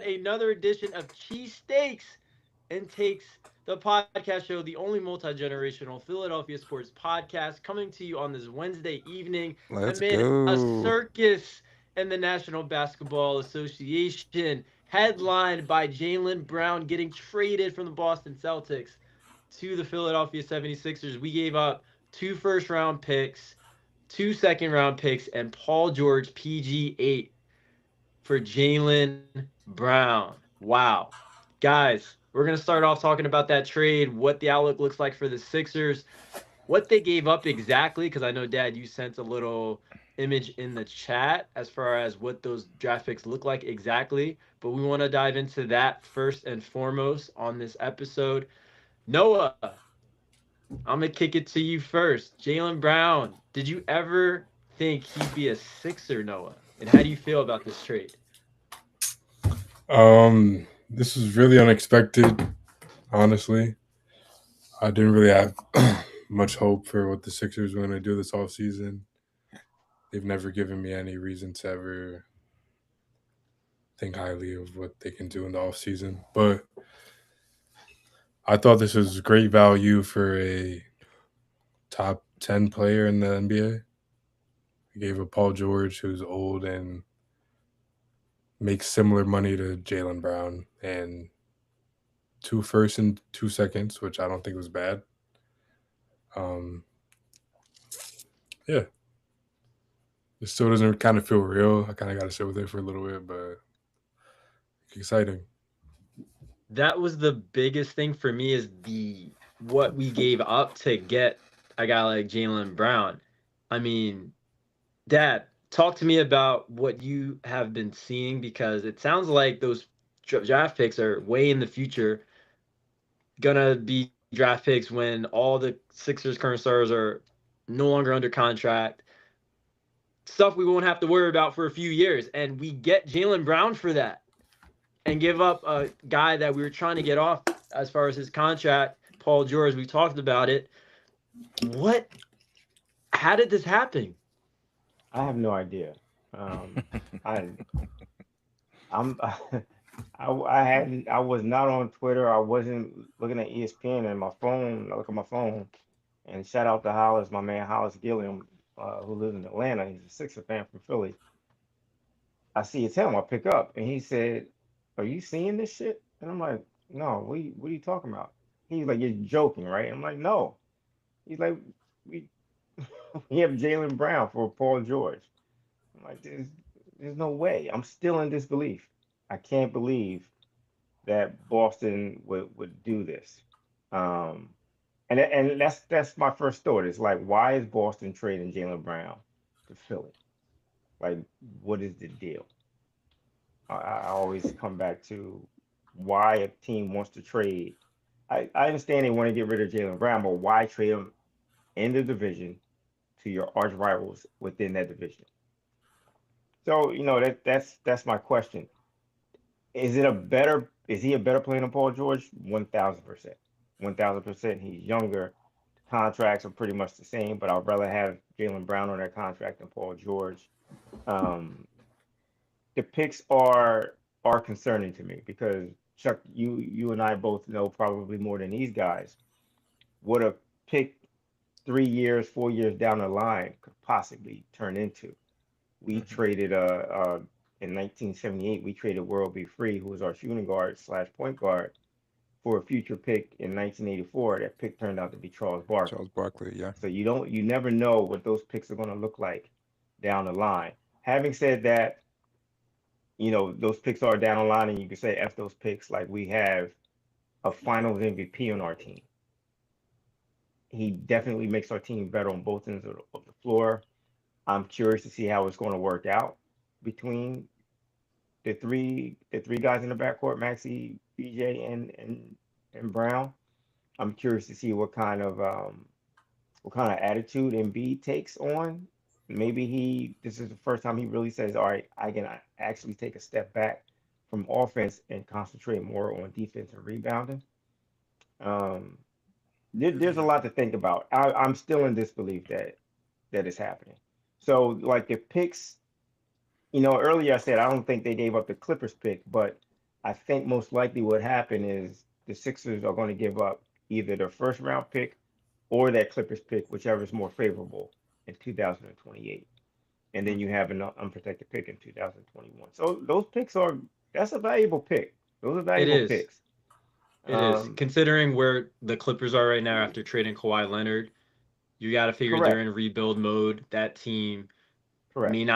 another edition of Cheesesteaks and Takes, the podcast show, the only multi-generational Philadelphia sports podcast coming to you on this Wednesday evening Let's amid a go. circus in the National Basketball Association, headlined by Jaylen Brown getting traded from the Boston Celtics to the Philadelphia 76ers. We gave up two first-round picks, two second-round picks, and Paul George PG8 for Jaylen Brown. Wow. Guys, we're going to start off talking about that trade, what the outlook looks like for the Sixers, what they gave up exactly, because I know, Dad, you sent a little image in the chat as far as what those draft picks look like exactly. But we want to dive into that first and foremost on this episode. Noah, I'm going to kick it to you first. Jaylen Brown, did you ever think he'd be a Sixer, Noah? And how do you feel about this trade? This was really unexpected, honestly. I didn't really have much hope for what the Sixers were going to do this off season. They've never given me any reason to ever think highly of what they can do in the off season. But I thought this was great value for a top 10 player in the NBA. They gave a Paul George who's old and makes similar money to Jaylen Brown and two firsts and 2 seconds, which I don't think was bad. Um, yeah, it still doesn't kind of feel real. I kind of got to sit with it for a little bit, but exciting. That was the biggest thing for me is the what we gave up to get a guy like Jaylen Brown. I mean, Dad, talk to me about what you have been seeing because it sounds like those draft picks are way in the future, gonna be draft picks when all the Sixers current stars are no longer under contract. Stuff we won't have to worry about for a few years, and we get Jaylen Brown for that and give up a guy that we were trying to get off as far as his contract, Paul George. We talked about it. What? How did this happen? I have no idea. I I'm I was not on Twitter. I wasn't looking at ESPN and my phone. I look at my phone and shout out to Hollis, my man Hollis Gilliam, who lives in Atlanta. He's a Sixer fan from Philly. I see his helm. I pick up and he said, "Are you seeing this shit?" And I'm like, "No. What are you talking about?" He's like, "You're joking, right?" I'm like, "No." He's like, "We we have Jaylen Brown for Paul George." I'm like, there's no way. I'm still in disbelief. I can't believe that Boston would do this. Um, and that's my first thought. It's like, why is Boston trading Jaylen Brown to Philly? Like, what is the deal? I always come back to why a team wants to trade. I understand they want to get rid of Jaylen Brown, but why trade him in the division to your arch rivals within that division? So, that's my question. Is he a better player than Paul George? 1,000%. 1,000%. He's younger. Contracts are pretty much the same, but I'd rather have Jaylen Brown on that contract than Paul George. Um, the picks are concerning to me because Chuck, you and I both know probably more than these guys what a pick 3 years, 4 years down the line could possibly turn into. We traded in 1978 we traded World Be Free, who was our shooting guard slash point guard, for a future pick in 1984. That pick turned out to be Charles Barkley. Charles Barkley, yeah. So you never know what those picks are going to look like down the line. Having said that, those picks are down the line, and you can say F those picks. Like, we have a Finals MVP on our team. He definitely makes our team better on both ends of the floor. I'm curious to see how it's going to work out between the three guys in the backcourt, Maxi, BJ, and Brown. I'm curious to see what kind of attitude Embiid takes on. Maybe this is the first time he really says, "All right, I can actually take a step back from offense and concentrate more on defense and rebounding." Um, there's a lot to think about. I'm still in disbelief that is happening. So, like, the picks, earlier I said I don't think they gave up the Clippers pick, but I think most likely what happened is the Sixers are going to give up either their first round pick or that Clippers pick, whichever is more favorable in 2028. And then you have an unprotected pick in 2021. So those picks that's a valuable pick. Those are It valuable is. picks. It is. Considering where the Clippers are right now after trading Kawhi Leonard, you got to figure they're Correct. in rebuild mode. That team Correct. may not